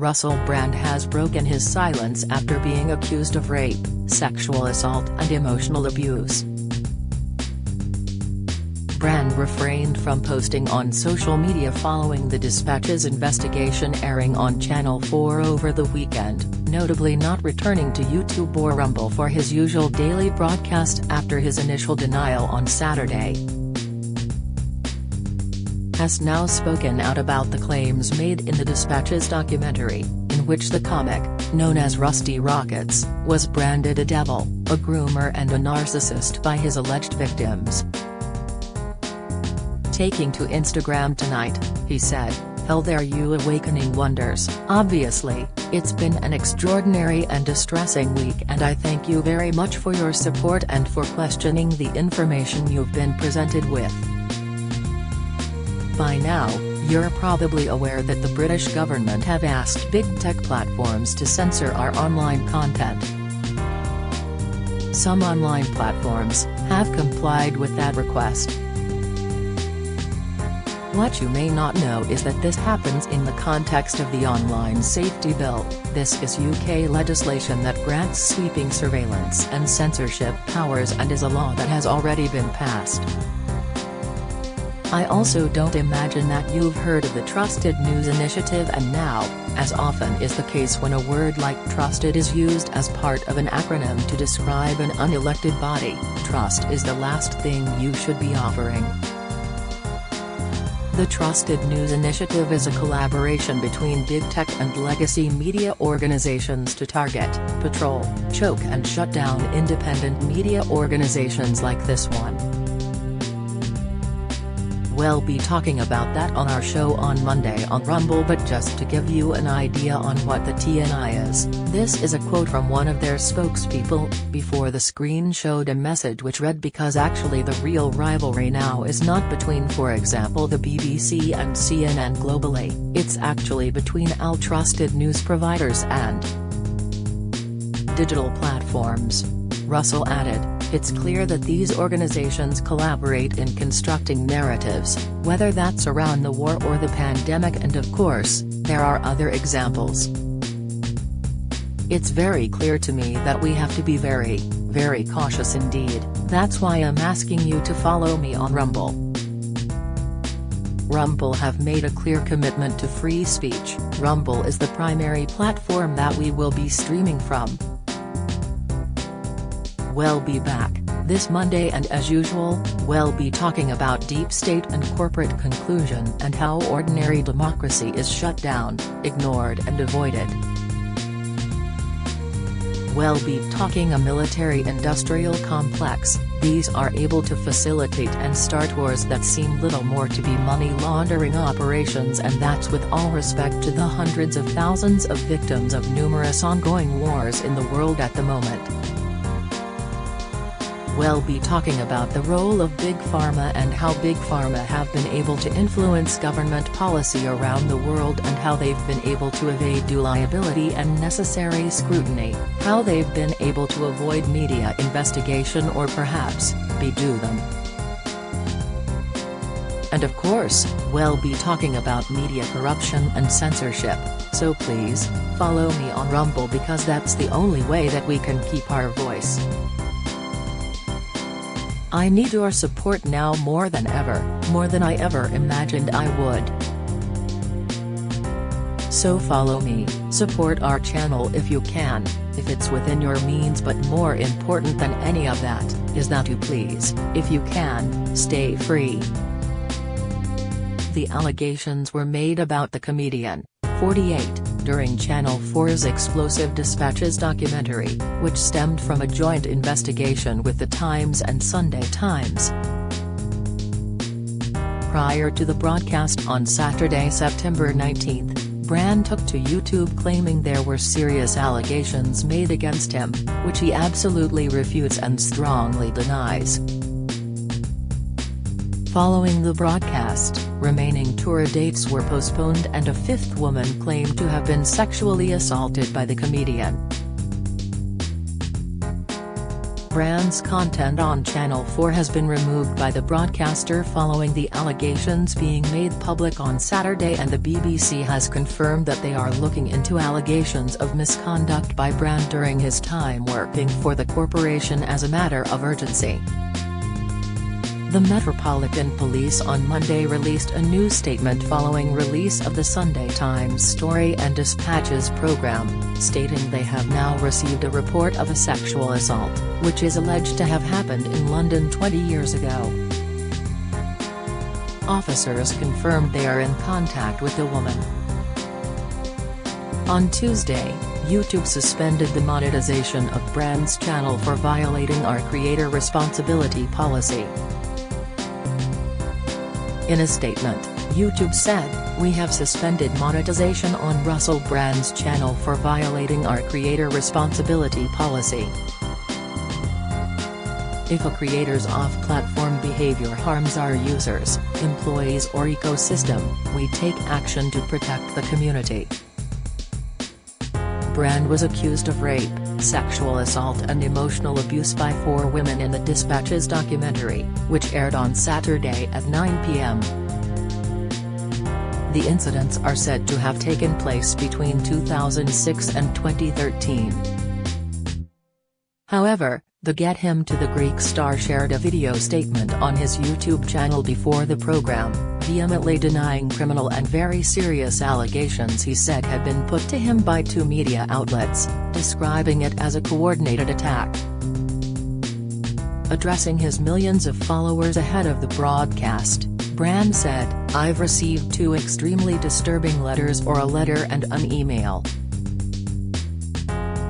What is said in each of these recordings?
Russell Brand has broken his silence after being accused of rape, sexual assault and emotional abuse. Brand refrained from posting on social media following the Dispatch's investigation airing on Channel 4 over the weekend, notably not returning to YouTube or Rumble for his usual daily broadcast after his initial denial on Saturday. Has now spoken out about the claims made in the Dispatch's documentary, in which the comic, known as Rusty Rockets, was branded a devil, a groomer and a narcissist by his alleged victims. Taking to Instagram tonight, he said, "Hell, there you awakening wonders. Obviously, it's been an extraordinary and distressing week, and I thank you very much for your support and for questioning the information you've been presented with. By now, you're probably aware that the British government have asked big tech platforms to censor our online content. Some online platforms have complied with that request. What you may not know is that this happens in the context of the Online Safety Bill. This is UK legislation that grants sweeping surveillance and censorship powers and is a law that has already been passed. I also don't imagine that you've heard of the Trusted News Initiative, and now, as often is the case when a word like trusted is used as part of an acronym to describe an unelected body, trust is the last thing you should be offering. The Trusted News Initiative is a collaboration between big tech and legacy media organizations to target, patrol, choke and shut down independent media organizations like this one. We'll be talking about that on our show on Monday on Rumble, but just to give you an idea on what the TNI is, this is a quote from one of their spokespeople. Before the screen showed a message which read, "Because actually the real rivalry now is not between, for example, the BBC and CNN globally, it's actually between our trusted news providers and digital platforms." Russell added, "It's clear that these organizations collaborate in constructing narratives, whether that's around the war or the pandemic, and of course, there are other examples. It's very clear to me that we have to be very, very cautious indeed. That's why I'm asking you to follow me on Rumble." Rumble have made a clear commitment to free speech. Rumble is the primary platform that we will be streaming from. We'll be back this Monday, and as usual, we'll be talking about deep state and corporate conclusion and how ordinary democracy is shut down, ignored and avoided. We'll be talking a military-industrial complex. These are able to facilitate and start wars that seem little more to be money laundering operations, and that's with all respect to the hundreds of thousands of victims of numerous ongoing wars in the world at the moment. We'll be talking about the role of Big Pharma and how Big Pharma have been able to influence government policy around the world, and how they've been able to evade due liability and necessary scrutiny, how they've been able to avoid media investigation or perhaps, bedo them. And of course, we'll be talking about media corruption and censorship, so please, follow me on Rumble, because that's the only way that we can keep our voice. I need your support now more than ever, more than I ever imagined I would. So follow me, support our channel if you can, if it's within your means, but more important than any of that, is that you please, if you can, stay free. The allegations were made about the comedian, 48, during Channel 4's explosive Dispatches documentary, which stemmed from a joint investigation with The Times and Sunday Times. Prior to the broadcast on Saturday, September 19, Brand took to YouTube claiming there were serious allegations made against him, which he absolutely refutes and strongly denies. Following the broadcast, remaining tour dates were postponed and a fifth woman claimed to have been sexually assaulted by the comedian. Brand's content on Channel 4 has been removed by the broadcaster following the allegations being made public on Saturday, and the BBC has confirmed that they are looking into allegations of misconduct by Brand during his time working for the corporation as a matter of urgency. The Metropolitan Police on Monday released a new statement following release of the Sunday Times Story and Dispatches program, stating they have now received a report of a sexual assault, which is alleged to have happened in London 20 years ago. Officers confirmed they are in contact with the woman. On Tuesday, YouTube suspended the monetization of Brand's channel for violating our creator responsibility policy. In a statement, YouTube said, "We have suspended monetization on Russell Brand's channel for violating our creator responsibility policy. If a creator's off-platform behavior harms our users, employees or ecosystem, we take action to protect the community." Brand was accused of rape, sexual assault and emotional abuse by 4 women in the Dispatches documentary, which aired on Saturday at 9 p.m. The incidents are said to have taken place between 2006 and 2013. However, the Get Him to the Greek star shared a video statement on his YouTube channel before the program, vehemently denying criminal and very serious allegations he said had been put to him by 2 media outlets, describing it as a coordinated attack. Addressing his millions of followers ahead of the broadcast, Brand said, "I've received 2 extremely disturbing letters, or a letter and an email.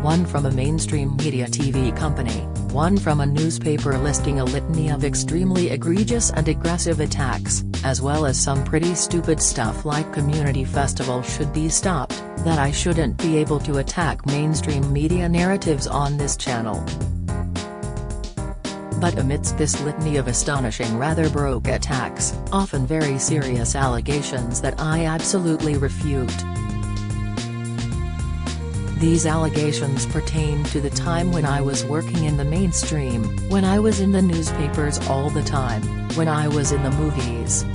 One from a mainstream media TV company, one from a newspaper listing a litany of extremely egregious and aggressive attacks, as well as some pretty stupid stuff like community festival should be stopped, that I shouldn't be able to attack mainstream media narratives on this channel." But amidst this litany of astonishing, rather baroque attacks, often very serious allegations that I absolutely refute. These allegations pertain to the time when I was working in the mainstream, when I was in the newspapers all the time, when I was in the movies.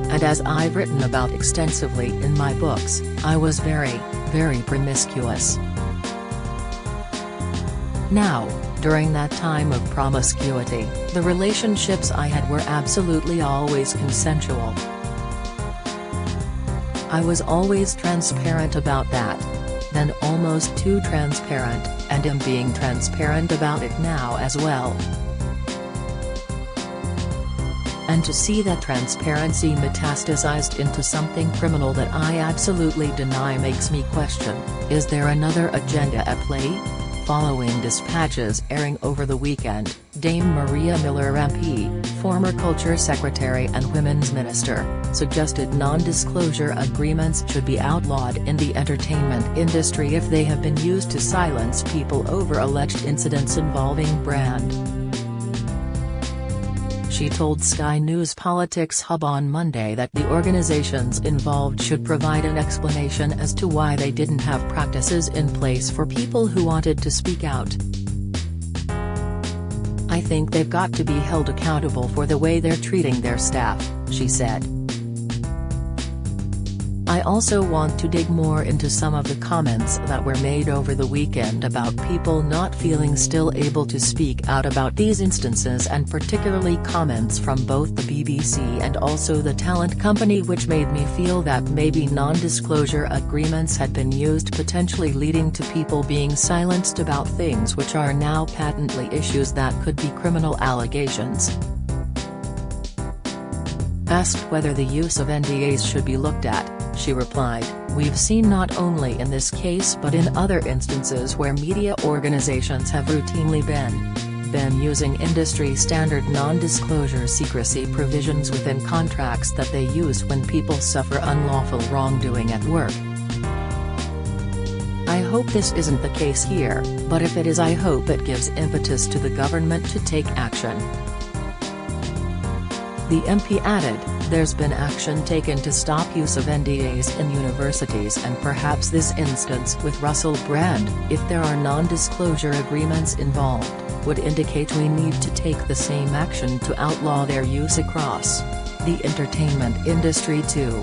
And as I've written about extensively in my books, I was very, very promiscuous. Now, during that time of promiscuity, the relationships I had were absolutely always consensual. I was always transparent about that. Then almost too transparent, and am being transparent about it now as well. And to see that transparency metastasized into something criminal that I absolutely deny makes me question, is there another agenda at play? Following Dispatches airing over the weekend, Dame Maria Miller MP, former Culture Secretary and Women's Minister, suggested non-disclosure agreements should be outlawed in the entertainment industry if they have been used to silence people over alleged incidents involving Brand. She told Sky News Politics Hub on Monday that the organizations involved should provide an explanation as to why they didn't have practices in place for people who wanted to speak out. "I think they've got to be held accountable for the way they're treating their staff," she said. "I also want to dig more into some of the comments that were made over the weekend about people not feeling still able to speak out about these instances, and particularly comments from both the BBC and also the talent company, which made me feel that maybe non-disclosure agreements had been used, potentially leading to people being silenced about things which are now patently issues that could be criminal allegations." Asked whether the use of NDAs should be looked at, she replied, "We've seen not only in this case but in other instances where media organizations have routinely been using industry-standard non-disclosure secrecy provisions within contracts that they use when people suffer unlawful wrongdoing at work. I hope this isn't the case here, but if it is, I hope it gives impetus to the government to take action." The MP added, "There's been action taken to stop use of NDAs in universities, and perhaps this instance with Russell Brand, if there are non-disclosure agreements involved, would indicate we need to take the same action to outlaw their use across the entertainment industry too."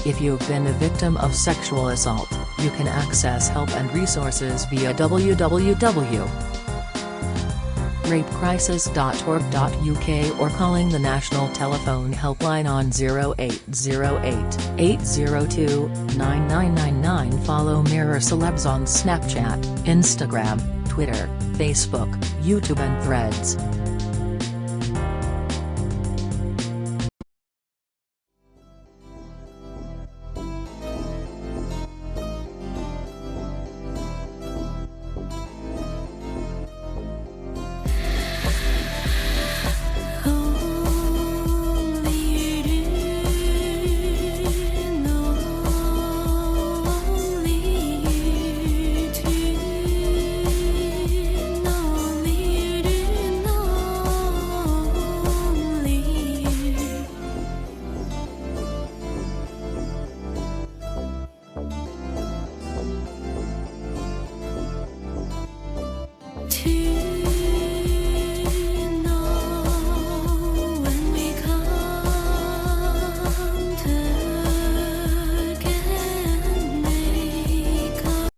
If you've been a victim of sexual assault, you can access help and resources via www.rapecrisis.org.uk or calling the National Telephone Helpline on 0808 802 9999. Follow Mirror Celebs on Snapchat, Instagram, Twitter, Facebook, YouTube and Threads.